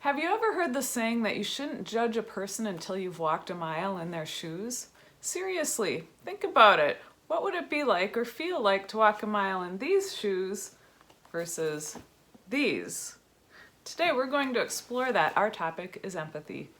Have you ever heard the saying that you shouldn't judge a person until you've walked a mile in their shoes? Seriously, think about it. What would it be like or feel like to walk a mile in these shoes versus these? Today we're going to explore that. Our topic is empathy.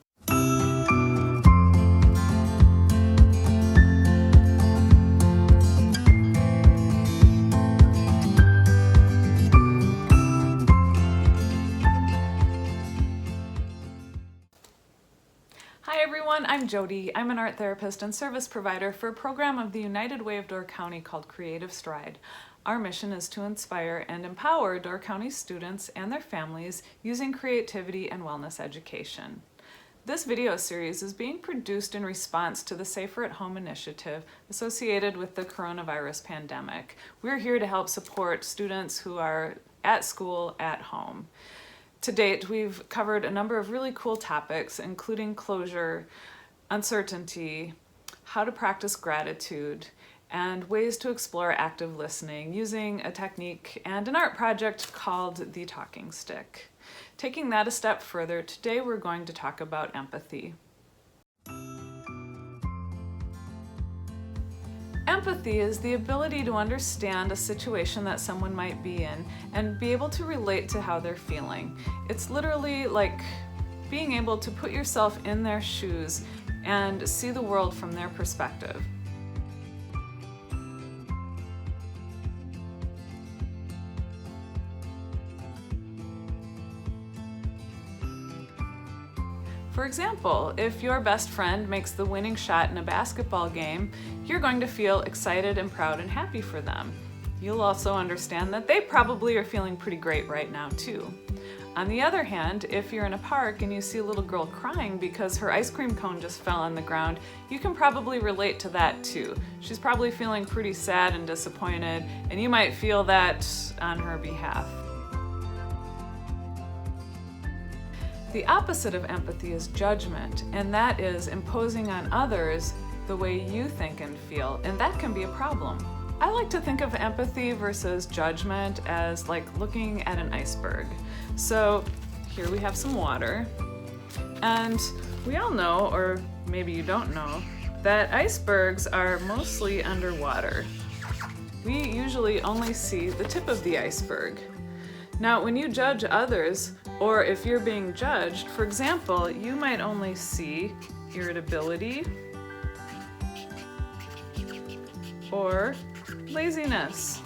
Hi everyone, I'm Jodi. I'm an art therapist and service provider for a program of the United Way of Door County called CreativeSTRIDE. Our mission is to inspire and empower Door County students and their families using creativity and wellness education. This video series is being produced in response to the Safer at Home initiative associated with the coronavirus pandemic. We're here to help support students who are at school at home. To date, we've covered a number of really cool topics, including closure, uncertainty, how to practice gratitude, and ways to explore active listening using a technique and an art project called the talking stick. Taking that a step further, today we're going to talk about empathy. Empathy is the ability to understand a situation that someone might be in and be able to relate to how they're feeling. It's literally like being able to put yourself in their shoes and see the world from their perspective. For example, if your best friend makes the winning shot in a basketball game, you're going to feel excited and proud and happy for them. You'll also understand that they probably are feeling pretty great right now too. On the other hand, if you're in a park and you see a little girl crying because her ice cream cone just fell on the ground, you can probably relate to that too. She's probably feeling pretty sad and disappointed, and you might feel that on her behalf. The opposite of empathy is judgment, and that is imposing on others the way you think and feel, and that can be a problem. I like to think of empathy versus judgment as like looking at an iceberg. So here we have some water, and we all know, or maybe you don't know, that icebergs are mostly underwater. We usually only see the tip of the iceberg. Now, when you judge others, or if you're being judged, for example, you might only see irritability or laziness.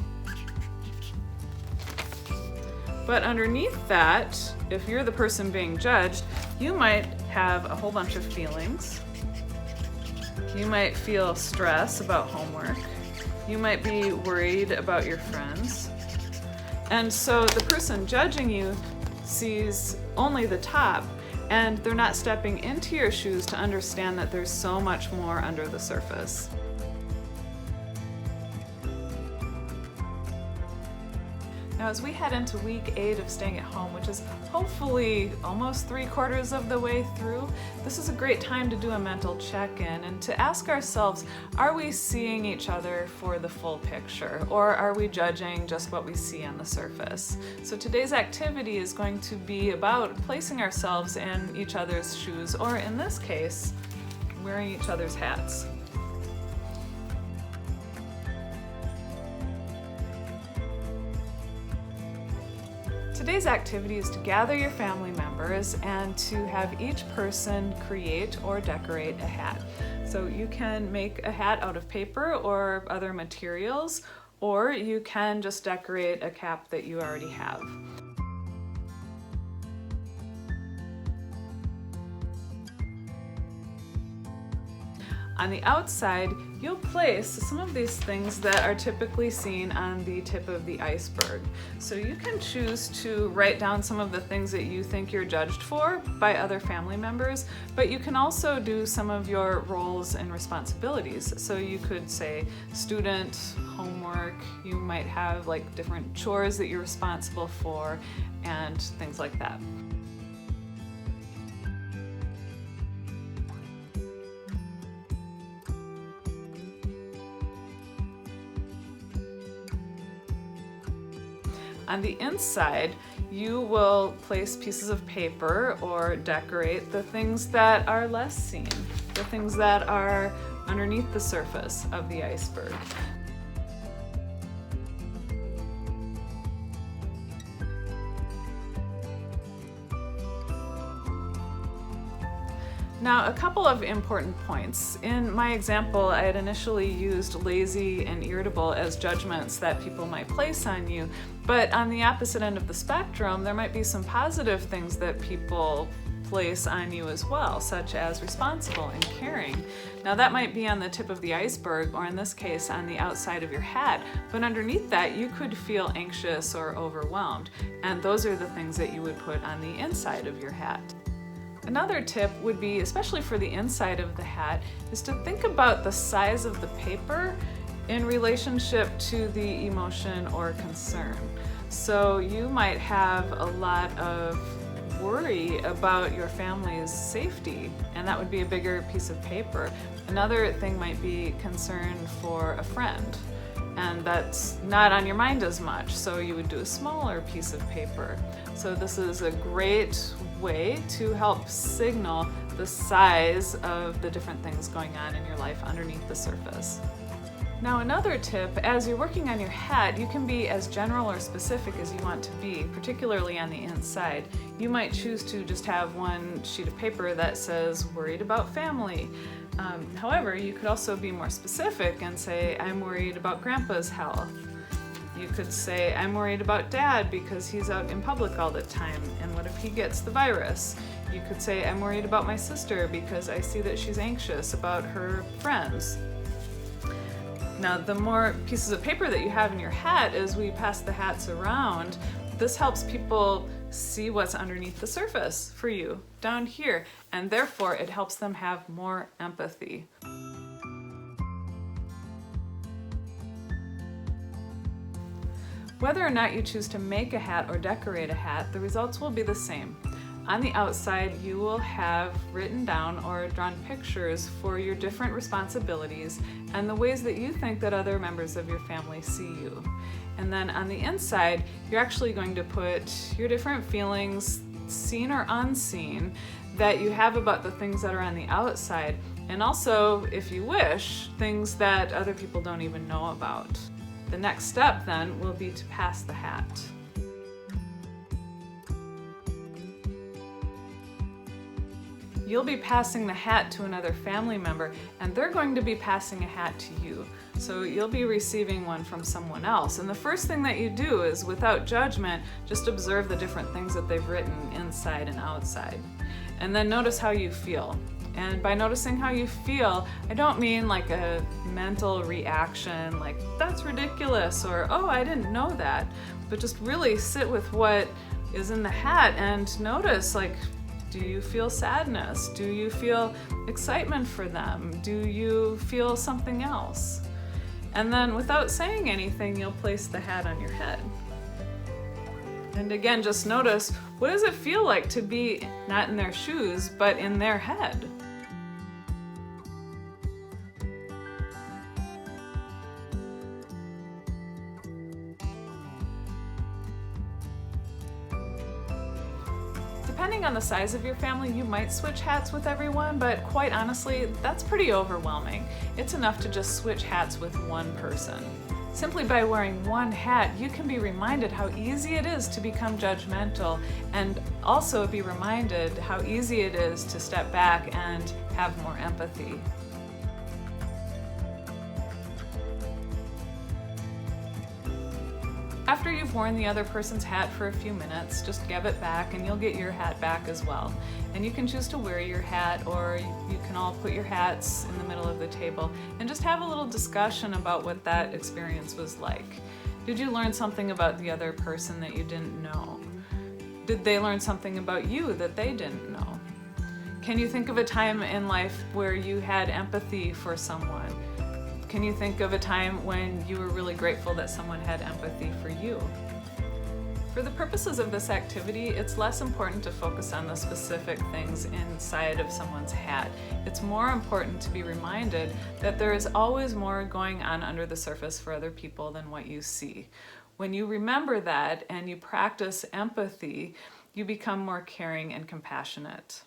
But underneath that, if you're the person being judged, you might have a whole bunch of feelings. You might feel stress about homework. You might be worried about your friends. And so the person judging you sees only the top, and they're not stepping into your shoes to understand that there's so much more under the surface. Now, as we head into week 8 of staying at home, which is hopefully almost 3/4 of the way through, this is a great time to do a mental check-in and to ask ourselves, are we seeing each other for the full picture, or are we judging just what we see on the surface? So today's activity is going to be about placing ourselves in each other's shoes, or in this case, wearing each other's hats. Today's activity is to gather your family members and to have each person create or decorate a hat. So you can make a hat out of paper or other materials, or you can just decorate a cap that you already have. On the outside, you'll place some of these things that are typically seen on the tip of the iceberg. So you can choose to write down some of the things that you think you're judged for by other family members, but you can also do some of your roles and responsibilities. So you could say student, homework, you might have like different chores that you're responsible for, and things like that. On the inside, you will place pieces of paper or decorate the things that are less seen, the things that are underneath the surface of the iceberg. Now, a couple of important points. In my example, I had initially used lazy and irritable as judgments that people might place on you, but on the opposite end of the spectrum, there might be some positive things that people place on you as well, such as responsible and caring. Now, that might be on the tip of the iceberg, or in this case, on the outside of your hat, but underneath that, you could feel anxious or overwhelmed, and those are the things that you would put on the inside of your hat. Another tip would be, especially for the inside of the hat, is to think about the size of the paper in relationship to the emotion or concern. So you might have a lot of worry about your family's safety, and that would be a bigger piece of paper. Another thing might be concern for a friend, and that's not on your mind as much, so you would do a smaller piece of paper. So this is a great way to help signal the size of the different things going on in your life underneath the surface. Now, another tip, as you're working on your hat, you can be as general or specific as you want to be, particularly on the inside. You might choose to just have one sheet of paper that says, worried about family. However, you could also be more specific and say, I'm worried about Grandpa's health. You could say, I'm worried about Dad because he's out in public all the time, and what if he gets the virus? You could say, I'm worried about my sister because I see that she's anxious about her friends. Now, the more pieces of paper that you have in your hat as we pass the hats around, this helps people see what's underneath the surface for you down here, and therefore it helps them have more empathy. Whether or not you choose to make a hat or decorate a hat, the results will be the same. On the outside, you will have written down or drawn pictures for your different responsibilities and the ways that you think that other members of your family see you. And then on the inside, you're actually going to put your different feelings, seen or unseen, that you have about the things that are on the outside, and also, if you wish, things that other people don't even know about. The next step then will be to pass the hat. You'll be passing the hat to another family member, and they're going to be passing a hat to you. So you'll be receiving one from someone else. And the first thing that you do is, without judgment, just observe the different things that they've written inside and outside. And then notice how you feel. And by noticing how you feel, I don't mean like a mental reaction, like, that's ridiculous, or, oh, I didn't know that. But just really sit with what is in the hat and notice, like, do you feel sadness? Do you feel excitement for them? Do you feel something else? And then without saying anything, you'll place the hat on your head. And again, just notice, what does it feel like to be not in their shoes, but in their head? Depending on the size of your family, you might switch hats with everyone, but quite honestly, that's pretty overwhelming. It's enough to just switch hats with one person. Simply by wearing one hat, you can be reminded how easy it is to become judgmental, and also be reminded how easy it is to step back and have more empathy. After you've worn the other person's hat for a few minutes, just give it back and you'll get your hat back as well. And you can choose to wear your hat, or you can all put your hats in the middle of the table and just have a little discussion about what that experience was like. Did you learn something about the other person that you didn't know? Did they learn something about you that they didn't know? Can you think of a time in life where you had empathy for someone? Can you think of a time when you were really grateful that someone had empathy for you? For the purposes of this activity, it's less important to focus on the specific things inside of someone's hat. It's more important to be reminded that there is always more going on under the surface for other people than what you see. When you remember that and you practice empathy, you become more caring and compassionate.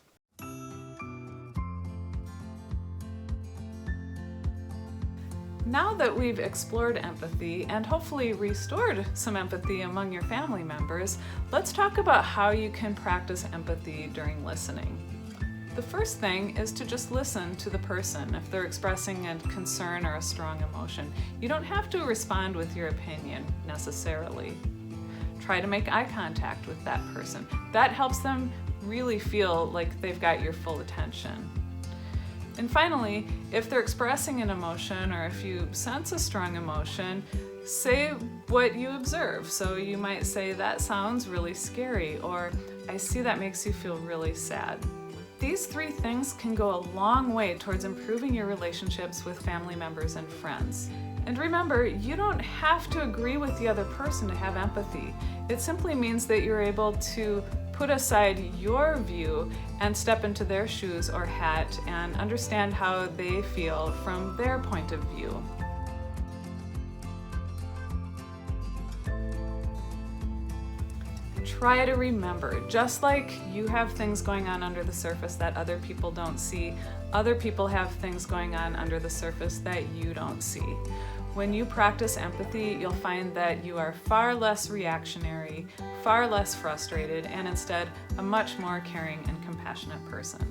Now that we've explored empathy and hopefully restored some empathy among your family members, let's talk about how you can practice empathy during listening. The first thing is to just listen to the person if they're expressing a concern or a strong emotion. You don't have to respond with your opinion necessarily. Try to make eye contact with that person. That helps them really feel like they've got your full attention. And finally, if they're expressing an emotion or if you sense a strong emotion, say what you observe. So you might say, "That sounds really scary," or "I see that makes you feel really sad." These 3 things can go a long way towards improving your relationships with family members and friends. And remember, you don't have to agree with the other person to have empathy. It simply means that you're able to put aside your view and step into their shoes or hat and understand how they feel from their point of view. Try to remember, just like you have things going on under the surface that other people don't see, other people have things going on under the surface that you don't see. When you practice empathy, you'll find that you are far less reactionary, far less frustrated, and instead a much more caring and compassionate person.